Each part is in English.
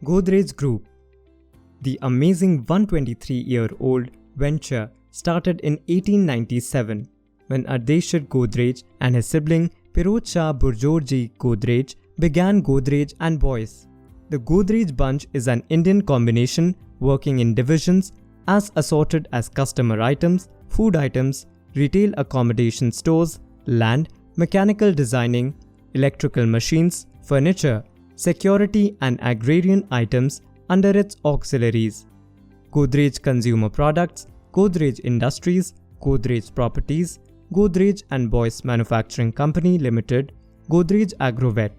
Godrej Group. The amazing 123-year-old venture started in 1897 when Ardeshir Godrej and his sibling Pirojsha Burjorji Godrej began Godrej and Boyce. The Godrej bunch is an Indian combination working in divisions as assorted as customer items, food items, retail accommodation stores, land, mechanical designing, electrical machines, furniture, security and agrarian items under its auxiliaries: Godrej Consumer Products, Godrej Industries, Godrej Properties, Godrej and Boyce Manufacturing Company Limited, Godrej Agrovet.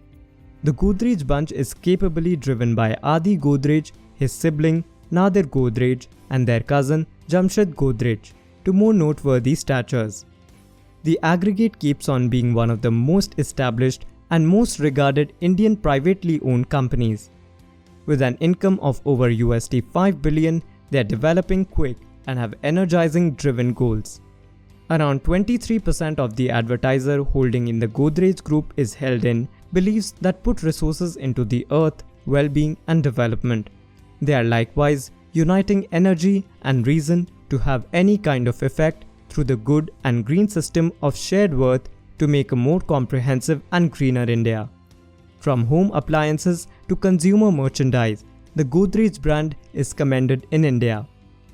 The Godrej bunch is capably driven by Adi Godrej, his sibling Nadir Godrej and their cousin Jamshed Godrej to more noteworthy statures. The aggregate keeps on being one of the most established and most regarded Indian privately owned companies. With an income of over $5 billion, they are developing quick and have energizing driven goals. Around 23% of the advertiser holding in the Godrej Group is held in beliefs that put resources into the earth, well-being and development. They are likewise uniting energy and reason to have any kind of effect through the good and green system of shared worth to make a more comprehensive and greener India. From home appliances to consumer merchandise, the Godrej brand is commended in India.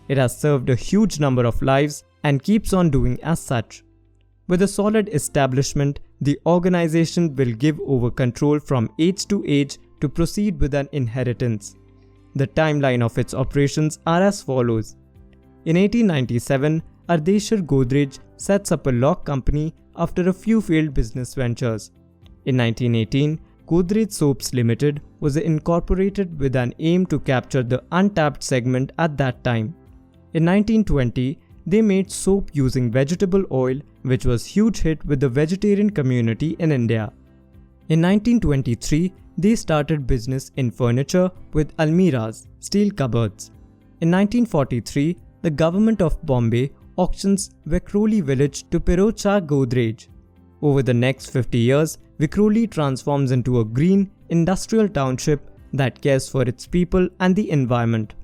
It has served a huge number of lives and keeps on doing as such. With a solid establishment, the organization will give over control from age to age to proceed with an inheritance. The timeline of its operations are as follows. In 1897, Ardeshir Godrej sets up a lock company after a few failed business ventures. In 1918, Godrej Soaps Limited was incorporated with an aim to capture the untapped segment at that time. In 1920, they made soap using vegetable oil, which was a huge hit with the vegetarian community in India. In 1923, they started business in furniture with almiras, steel cupboards. In 1943, the government of Bombay auctions Vikhroli village to Pirojsha Godrej. Over the next 50 years, Vikhroli transforms into a green, industrial township that cares for its people and the environment.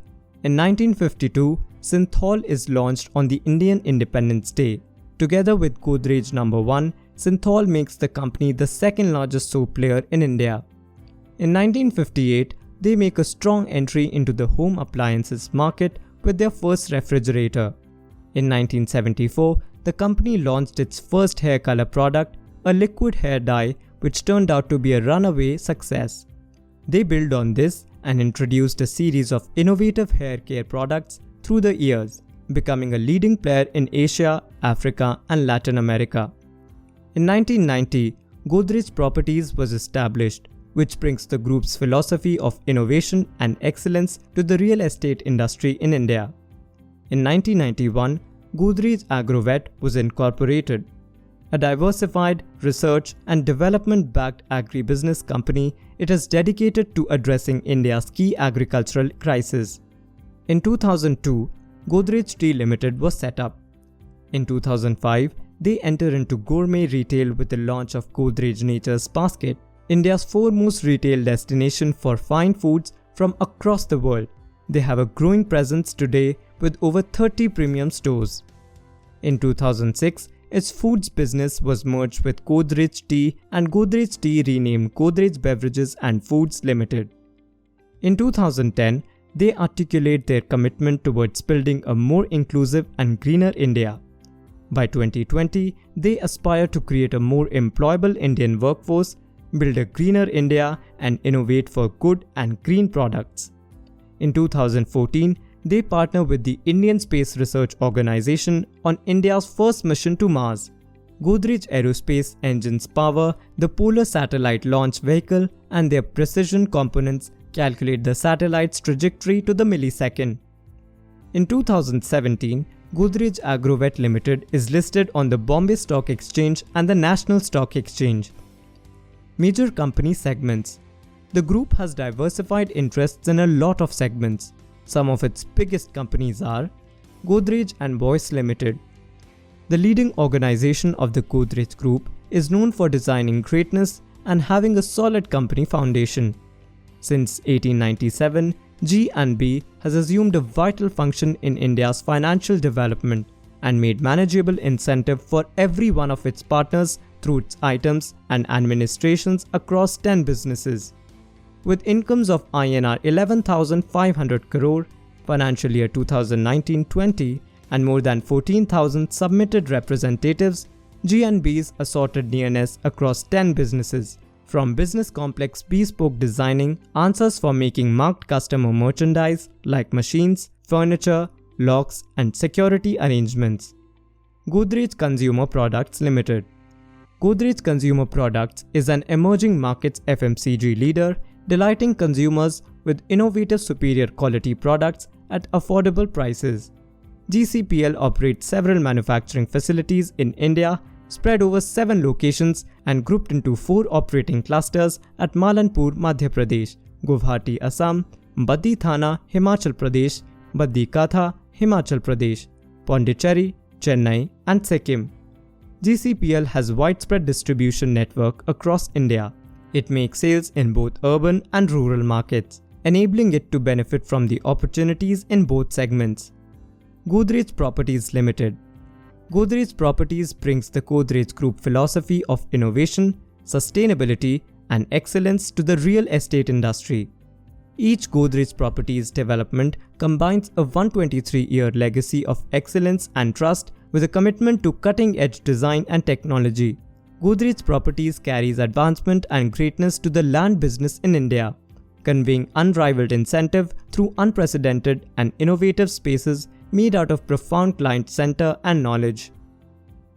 In 1952, Cinthol is launched on the Indian Independence Day. Together with Godrej No. 1, Cinthol makes the company the second largest soap player in India. In 1958, they make a strong entry into the home appliances market with their first refrigerator. In 1974, the company launched its first hair color product, a liquid hair dye, which turned out to be a runaway success. They built on this and introduced a series of innovative hair care products through the years, becoming a leading player in Asia, Africa, and Latin America. In 1990, Godrej Properties was established, which brings the group's philosophy of innovation and excellence to the real estate industry in India. In 1991, Godrej Agrovet was incorporated. A diversified, research and development-backed agribusiness company, it is dedicated to addressing India's key agricultural crisis. In 2002, Godrej Tea Limited was set up. In 2005, they entered into gourmet retail with the launch of Godrej Nature's Basket, India's foremost retail destination for fine foods from across the world. They have a growing presence today with over 30 premium stores. In 2006, its foods business was merged with Godrej Tea and Godrej Tea renamed Godrej Beverages and Foods Limited. In 2010, they articulate their commitment towards building a more inclusive and greener India. By 2020, they aspire to create a more employable Indian workforce, build a greener India, and innovate for good and green products. In 2014, they partner with the Indian Space Research Organization on India's first mission to Mars. Godrej Aerospace engines power the Polar Satellite Launch Vehicle, and their precision components calculate the satellite's trajectory to the millisecond. In 2017, Godrej Agrovet Limited is listed on the Bombay Stock Exchange and the National Stock Exchange. Major company segments. The group has diversified interests in a lot of segments. Some of its biggest companies are Godrej and Boyce Limited. The leading organization of the Godrej Group is known for designing greatness and having a solid company foundation. Since 1897, G&B has assumed a vital function in India's financial development and made manageable incentive for every one of its partners through its items and administrations across 10 businesses. With incomes of INR 11,500 crore financial year 2019-20 and more than 14,000 submitted representatives, G&B's assorted nearness across 10 businesses, from business complex bespoke designing, answers for making marked customer merchandise like machines, furniture, locks and security arrangements. Godrej Consumer Products Limited. Godrej Consumer Products is an emerging markets FMCG leader, delighting consumers with innovative superior quality products at affordable prices. GCPL operates several manufacturing facilities in India, spread over 7 locations and grouped into 4 operating clusters at Malanpur, Madhya Pradesh, Guwahati, Assam, Baddi Thana, Himachal Pradesh, Baddi Katha, Himachal Pradesh, Pondicherry, Chennai and Sikkim. GCPL has widespread distribution network across India. It makes sales in both urban and rural markets, enabling it to benefit from the opportunities in both segments. Godrej Properties Limited. Godrej Properties brings the Godrej Group philosophy of innovation, sustainability and excellence to the real estate industry. Each Godrej Properties development combines a 123-year legacy of excellence and trust with a commitment to cutting-edge design and technology. Godrej Properties carries advancement and greatness to the land business in India, conveying unrivaled incentive through unprecedented and innovative spaces made out of profound client center and knowledge.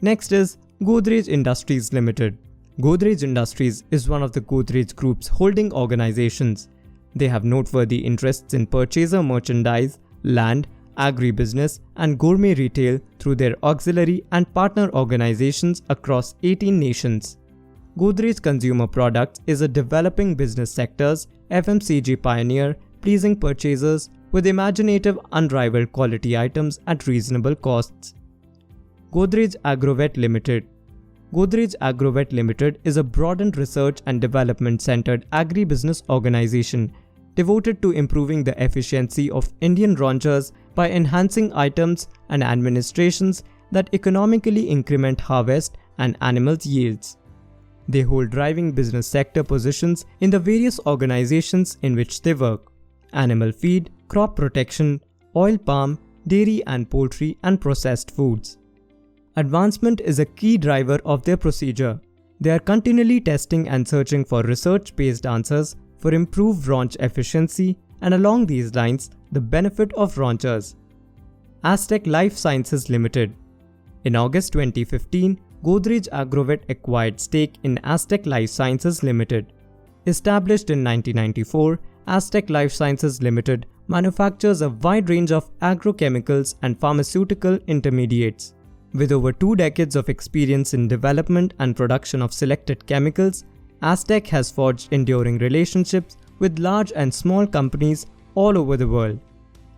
Next is Godrej Industries Limited. Godrej Industries is one of the Godrej Group's holding organizations. They have noteworthy interests in purchaser merchandise, land, agribusiness and gourmet retail through their auxiliary and partner organizations across 18 nations. Godrej Consumer Products is a developing business sector's FMCG pioneer, pleasing purchasers with imaginative, unrivaled quality items at reasonable costs. Godrej Agrovet Limited. Godrej Agrovet Limited is a broadened research and development-centered agri-business organization devoted to improving the efficiency of Indian ranchers by enhancing items and administrations that economically increment harvest and animals' yields. They hold driving business sector positions in the various organizations in which they work: animal feed, crop protection, oil palm, dairy and poultry and processed foods. Advancement is a key driver of their procedure. They are continually testing and searching for research-based answers for improved ranch efficiency and along these lines, the benefit of ranchers. Aztec Life Sciences Limited. In August 2015, Godrej Agrovet acquired stake in Aztec Life Sciences Limited. Established in 1994, Aztec Life Sciences Limited manufactures a wide range of agrochemicals and pharmaceutical intermediates. With over 2 decades of experience in development and production of selected chemicals, Aztec has forged enduring relationships with large and small companies all over the world.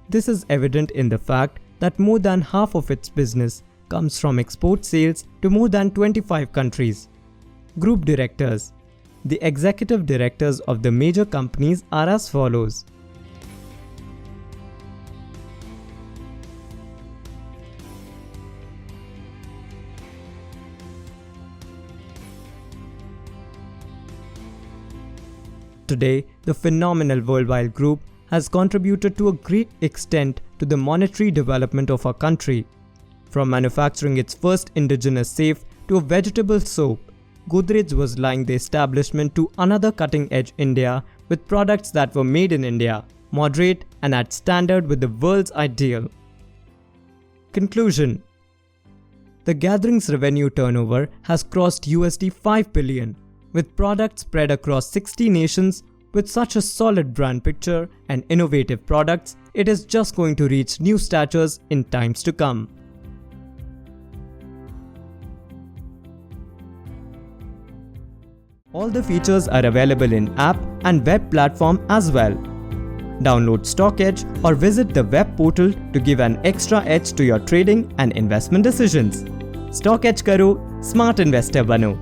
This is evident in the fact that more than half of its business comes from export sales to more than 25 countries. Group Directors. The executive directors of the major companies are as follows. Today, the phenomenal worldwide group has contributed to a great extent to the monetary development of our country. From manufacturing its first indigenous safe to a vegetable soap, Godrej was lying the establishment to another cutting-edge India with products that were made in India, moderate and at standard with the world's ideal. Conclusion. The gathering's revenue turnover has crossed $5 billion, with products spread across 60 nations. With such a solid brand picture and innovative products, it is just going to reach new statures in times to come. All the features are available in app and web platform as well. Download StockEdge or visit the web portal to give an extra edge to your trading and investment decisions. StockEdge karo, smart investor bano.